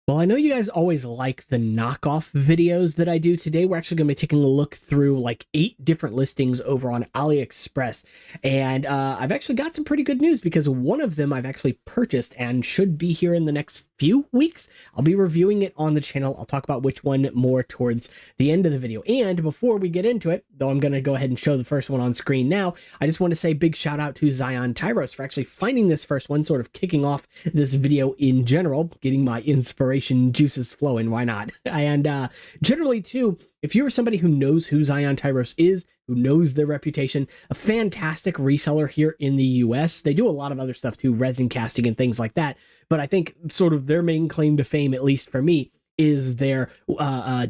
Well, I know you guys always like the knockoff videos that I do. Today, we're actually going to be taking a look through like 8 different listings over on AliExpress. And I've actually got some pretty good news because one of them I've actually purchased and should be here in the next few weeks. I'll be reviewing it on the channel. I'll talk about which one more towards the end of the video. And before we get into it, though I'm going to go ahead and show the first one on screen now, I just want to say big shout out to Ziontyro for actually finding this first one, sort of kicking off this video in general, getting my inspiration juices flowing. Why not? And generally, too, if you're somebody who knows who Ziontyro is, who knows their reputation, a fantastic reseller here in the US. They do a lot of other stuff too, resin casting and things like that. But I think sort of their main claim to fame, at least for me, is their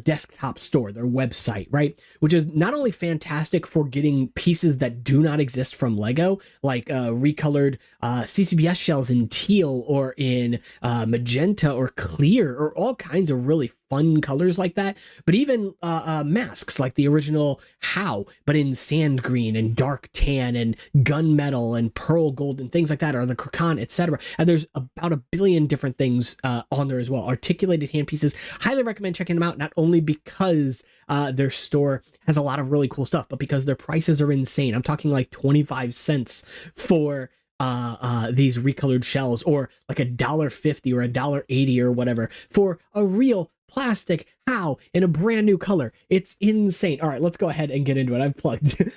desktop store, their website, right? Which is not only fantastic for getting pieces that do not exist from Lego, like recolored CCBS shells in teal or in magenta or clear or all kinds of really fun colors like that, but even masks like the original How, but in sand green and dark tan and gunmetal and pearl gold and things like that, or the Krakan, etc. And there's about a billion different things on there as well. Articulated handpieces. Highly recommend checking them out, not only because their store has a lot of really cool stuff, but because their prices are insane. I'm talking like 25 cents for these recolored shells, or like $1.50 or $1.80 or whatever for a real plastic How in a brand new color. It's insane. All right, let's go ahead and get into it. I've plugged.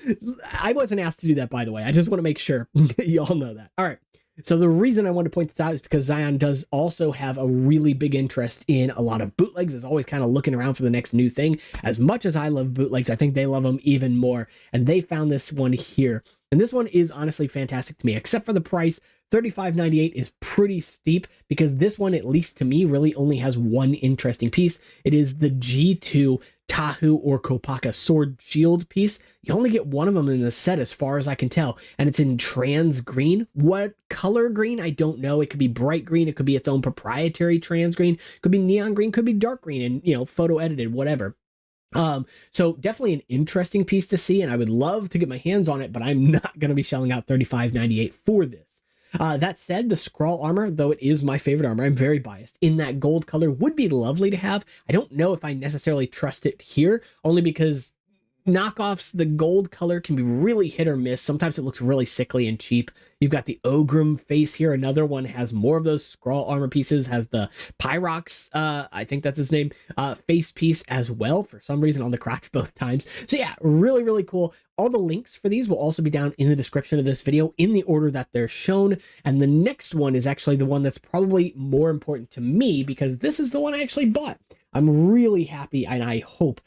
I wasn't asked to do that, by the way. I just want to make sure you all know that. All right. So the reason I want to point this out is because Zion does also have a really big interest in a lot of bootlegs. Is always kind of looking around for the next new thing. As much as I love bootlegs, I think they love them even more. And they found this one here. And this one is honestly fantastic to me, except for the price. $35.98 is pretty steep because this one, at least to me, really only has one interesting piece. It is the G2 Tahu or Kopaka sword shield piece. You only get one of them in the set as far as I can tell, and it's in trans green. What color green? I don't know. It could be bright green. It could be its own proprietary trans green. It could be neon green. Could be dark green and, you know, photo edited, whatever. So definitely an interesting piece to see, and I would love to get my hands on it, but I'm not going to be shelling out $35.98 for this. That said, the scroll armor, though it is my favorite armor, I'm very biased, in that gold color would be lovely to have. I don't know if I necessarily trust it here, only because knockoffs, the gold color can be really hit or miss. Sometimes it looks really sickly and cheap. You've got the Ogrim face here. Another one has more of those scroll armor pieces, has the Pyrox, I think that's his name, face piece as well, for some reason on the crotch both times. So yeah, really, really cool. All the links for these will also be down in the description of this video in the order that they're shown. And the next one is actually the one that's probably more important to me because this is the one I actually bought. I'm really happy, and I hope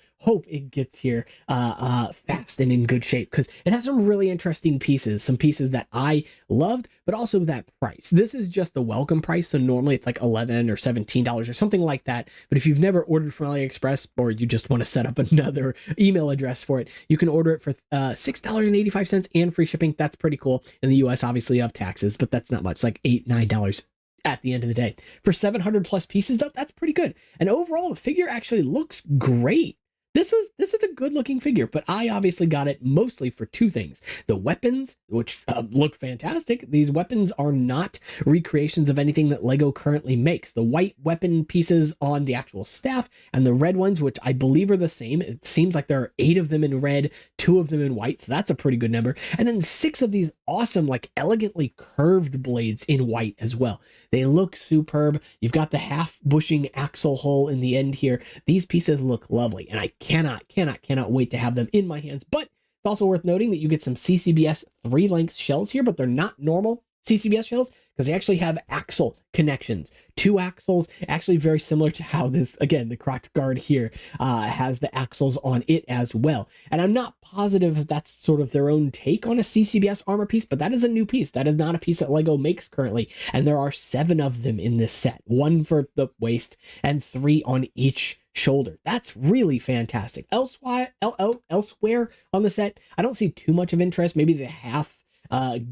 it gets here fast and in good shape because it has some really interesting pieces, some pieces that I loved, but also that price. This is just the welcome price, so normally it's like $11 or $17 or something like that. But if you've never ordered from AliExpress, or you just want to set up another email address for it, you can order it for $6.85 and free shipping. That's pretty cool. In the US, obviously you have taxes, but that's not much. It's like $8-9 at the end of the day. For 700 plus pieces, though, that's pretty good. And overall, the figure actually looks great. This is a good looking figure, but I obviously got it mostly for two things. The weapons, which look fantastic. These weapons are not recreations of anything that Lego currently makes. The white weapon pieces on the actual staff and the red ones, which I believe are the same. It seems like there are 8 of them in red, 2 of them in white, so that's a pretty good number. And then 6 of these awesome, like elegantly curved blades in white as well. They look superb. You've got the half bushing axle hole in the end here. These pieces look lovely, and I cannot wait to have them in my hands. But it's also worth noting that you get some CCBS 3-length shells here, but they're not normal CCBS shells because they actually have axle connections. 2 axles, actually very similar to how this, again, the crotch guard here has the axles on it as well. And I'm not positive if that's sort of their own take on a CCBS armor piece, but that is a new piece. That is not a piece that Lego makes currently. And there are 7 of them in this set, 1 for the waist and 3 on each shoulder. That's really fantastic. Elsewhere on the set, I don't see too much of interest. Maybe the half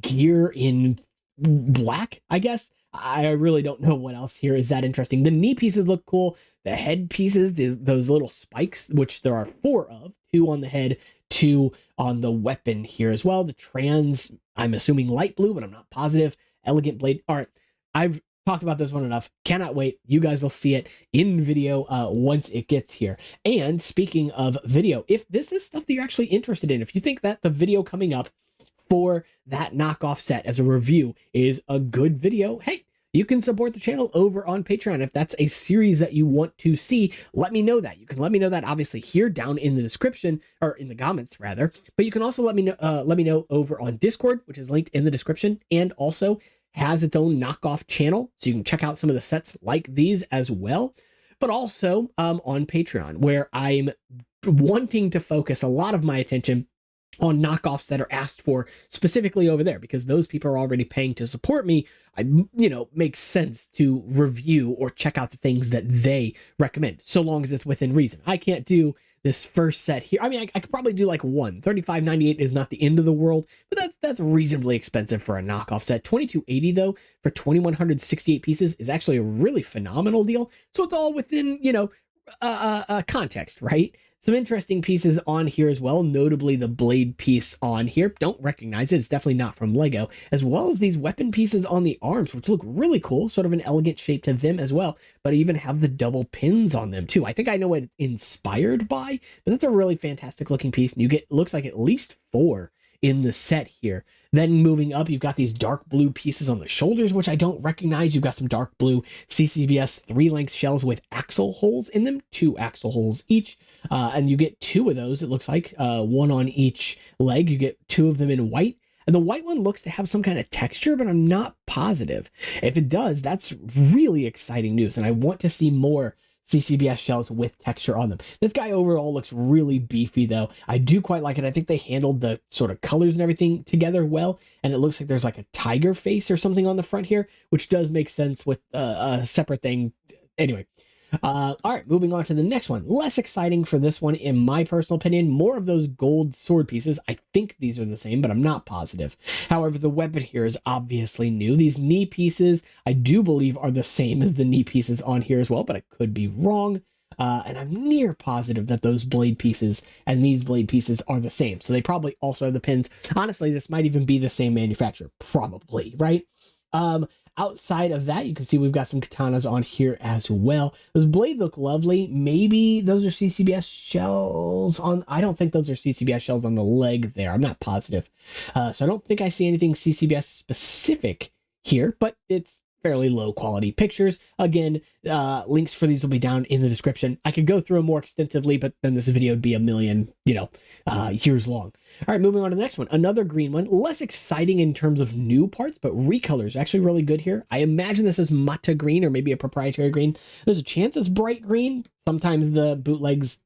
gear in black, I guess. I really don't know what else here is that interesting. The knee pieces look cool. The head pieces, those little spikes, which there are 4 of, 2 on the head, 2 on the weapon here as well. The trans, I'm assuming light blue, but I'm not positive. Elegant blade. All right, I've talked about this one enough. Cannot wait. You guys will see it in video once it gets here. And speaking of video, if this is stuff that you're actually interested in, if you think that the video coming up for that knockoff set as a review is a good video, hey, you can support the channel over on Patreon. If that's a series that you want to see, let me know that. You can let me know that obviously here down in the description, or in the comments rather, but you can also let me know over on Discord, which is linked in the description, and also has its own knockoff channel, so you can check out some of the sets like these as well, but also on Patreon, where I'm wanting to focus a lot of my attention on knockoffs that are asked for specifically over there, because those people are already paying to support me. Makes sense to review or check out the things that they recommend, so long as it's within reason. I can't do this first set here. I mean, I could probably do like one. $35.98 is not the end of the world, but that's reasonably expensive for a knockoff set. $22.80 though for 2,168 pieces is actually a really phenomenal deal. So it's all within, context, right? Some interesting pieces on here as well, notably the blade piece on here. Don't recognize it. It's definitely not from Lego, as well as these weapon pieces on the arms, which look really cool, sort of an elegant shape to them as well, but even have the double pins on them too. I think I know what it's inspired by, but that's a really fantastic looking piece. And you get, looks like at least 4 in the set here. Then moving up, you've got these dark blue pieces on the shoulders, which I don't recognize. You've got some dark blue CCBS 3-length shells with axle holes in them, 2 axle holes each. And you get 2 of those, it looks like, 1 on each leg. You get 2 of them in white. And the white one looks to have some kind of texture, but I'm not positive. If it does, that's really exciting news. And I want to see more CCBS shells with texture on them. This guy overall looks really beefy though. I do quite like it. I think they handled the sort of colors and everything together well, and it looks like there's like a tiger face or something on the front here, which does make sense with a separate thing. Anyway, all right, moving on to the next one. Less exciting for this one, in my personal opinion. More of those gold sword pieces. I think these are the same, but I'm not positive. However, the weapon here is obviously new. These knee pieces, I do believe, are the same as the knee pieces on here as well, but I could be wrong. And I'm near positive that those blade pieces and these blade pieces are the same. So they probably also have the pins. Honestly, this might even be the same manufacturer. Probably, right? Outside of that, you can see we've got some katanas on here as well. Those blades look lovely. Maybe those are CCBS shells on... I don't think those are CCBS shells on the leg there. I'm not positive. So I don't think I see anything CCBS specific here, but it's fairly low quality pictures. Again, links for these will be down in the description. I could go through them more extensively, but then this video would be a million, years long. All right, moving on to the next one. Another green one. Less exciting in terms of new parts, but recolors actually really good here. I imagine this is Mata green or maybe a proprietary green. There's a chance it's bright green. Sometimes the bootlegs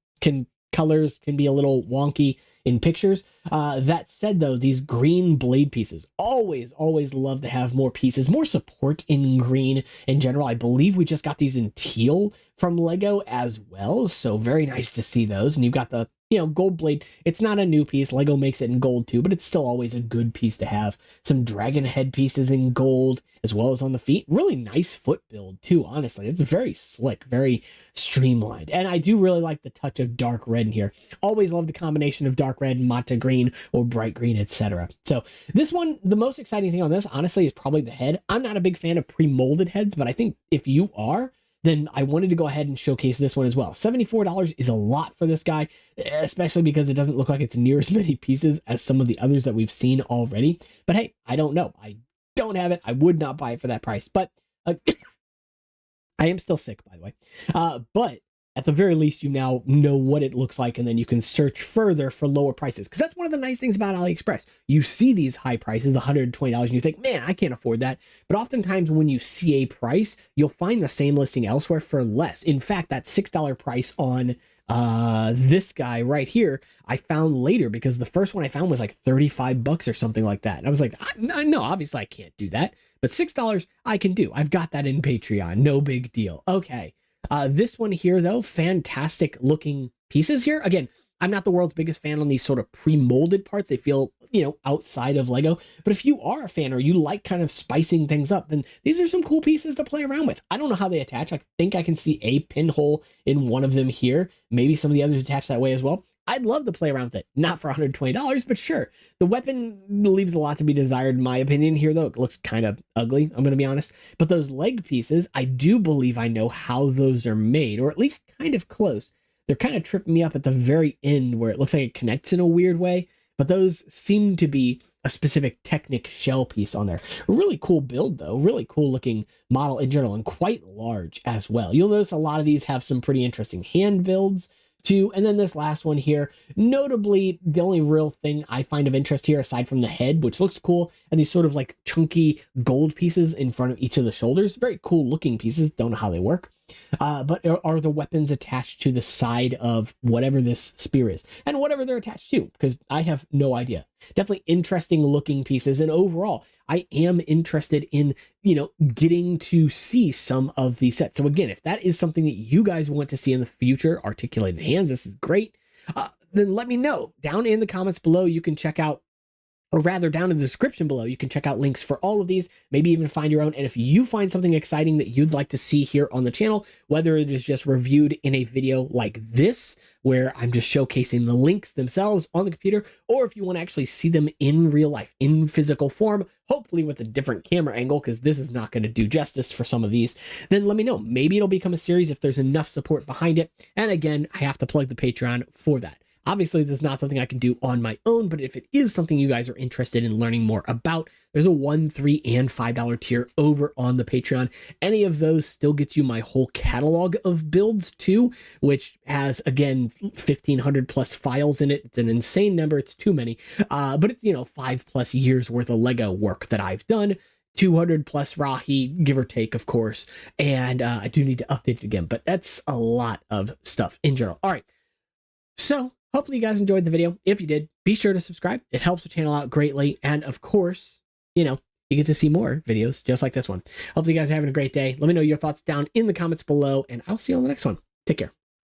colors can be a little wonky in pictures. That said though, these green blade pieces, always love to have more pieces, more support in green in general. I believe we just got these in teal from Lego as well, so very nice to see those. And you've got the gold blade. It's not a new piece. Lego makes it in gold too, but it's still always a good piece to have. Some dragon head pieces in gold, as well as on the feet. Really nice foot build too, honestly. It's very slick, very streamlined. And I do really like the touch of dark red in here. Always love the combination of dark red, mata green, or bright green, etc. So this one, the most exciting thing on this, honestly, is probably the head. I'm not a big fan of pre-molded heads, but I think if you are, then I wanted to go ahead and showcase this one as well. $74 is a lot for this guy, especially because it doesn't look like it's near as many pieces as some of the others that we've seen already. But hey, I don't know. I don't have it. I would not buy it for that price. But I am still sick, by the way. But at the very least, you now know what it looks like, and then you can search further for lower prices. Because that's one of the nice things about AliExpress. You see these high prices, $120, and you think, man, I can't afford that. But oftentimes when you see a price, you'll find the same listing elsewhere for less. In fact, that $6 price on this guy right here, I found later, because the first one I found was like 35 bucks or something like that. And I was like, no, obviously I can't do that. But $6 I can do. I've got that in Patreon. No big deal. Okay. This one here, though, fantastic looking pieces here. Again, I'm not the world's biggest fan on these sort of pre-molded parts. They feel, outside of Lego. But if you are a fan or you like kind of spicing things up, then these are some cool pieces to play around with. I don't know how they attach. I think I can see a pinhole in one of them here. Maybe some of the others attach that way as well. I'd love to play around with it. Not for $120, but sure. The weapon leaves a lot to be desired in my opinion here, though. It looks kind of ugly, I'm going to be honest. But those leg pieces, I do believe I know how those are made, or at least kind of close. They're kind of tripping me up at the very end where it looks like it connects in a weird way, but those seem to be a specific Technic shell piece on there. Really cool build, though. Really cool looking model in general, and quite large as well. You'll notice a lot of these have some pretty interesting hand builds too. And then this last one here, notably, the only real thing I find of interest here, aside from the head, which looks cool, and these sort of like chunky gold pieces in front of each of the shoulders. Very cool looking pieces. Don't know how they work. But are the weapons attached to the side of whatever this spear is, and whatever they're attached to, because I have no idea. Definitely interesting looking pieces, and overall, I am interested in, getting to see some of these sets. So again, if that is something that you guys want to see in the future, articulated hands, this is great. Then let me know down in the comments below. You can check out, or rather down in the description below, you can check out links for all of these, maybe even find your own. And if you find something exciting that you'd like to see here on the channel, whether it is just reviewed in a video like this, where I'm just showcasing the links themselves on the computer, or if you want to actually see them in real life, in physical form, hopefully with a different camera angle, because this is not going to do justice for some of these, then let me know. Maybe it'll become a series if there's enough support behind it. And again, I have to plug the Patreon for that. Obviously, this is not something I can do on my own, but if it is something you guys are interested in learning more about, there's a $1, $3, and $5 tier over on the Patreon. Any of those still gets you my whole catalog of builds too, which has, again, 1,500 plus files in it. It's an insane number. It's too many, but it's, 5+ years worth of Lego work that I've done. 200 plus Rahi, give or take, of course. And I do need to update it again, but that's a lot of stuff in general. All right. So hopefully you guys enjoyed the video. If you did, be sure to subscribe. It helps the channel out greatly. And of course, you get to see more videos just like this one. Hopefully you guys are having a great day. Let me know your thoughts down in the comments below, and I'll see you on the next one. Take care.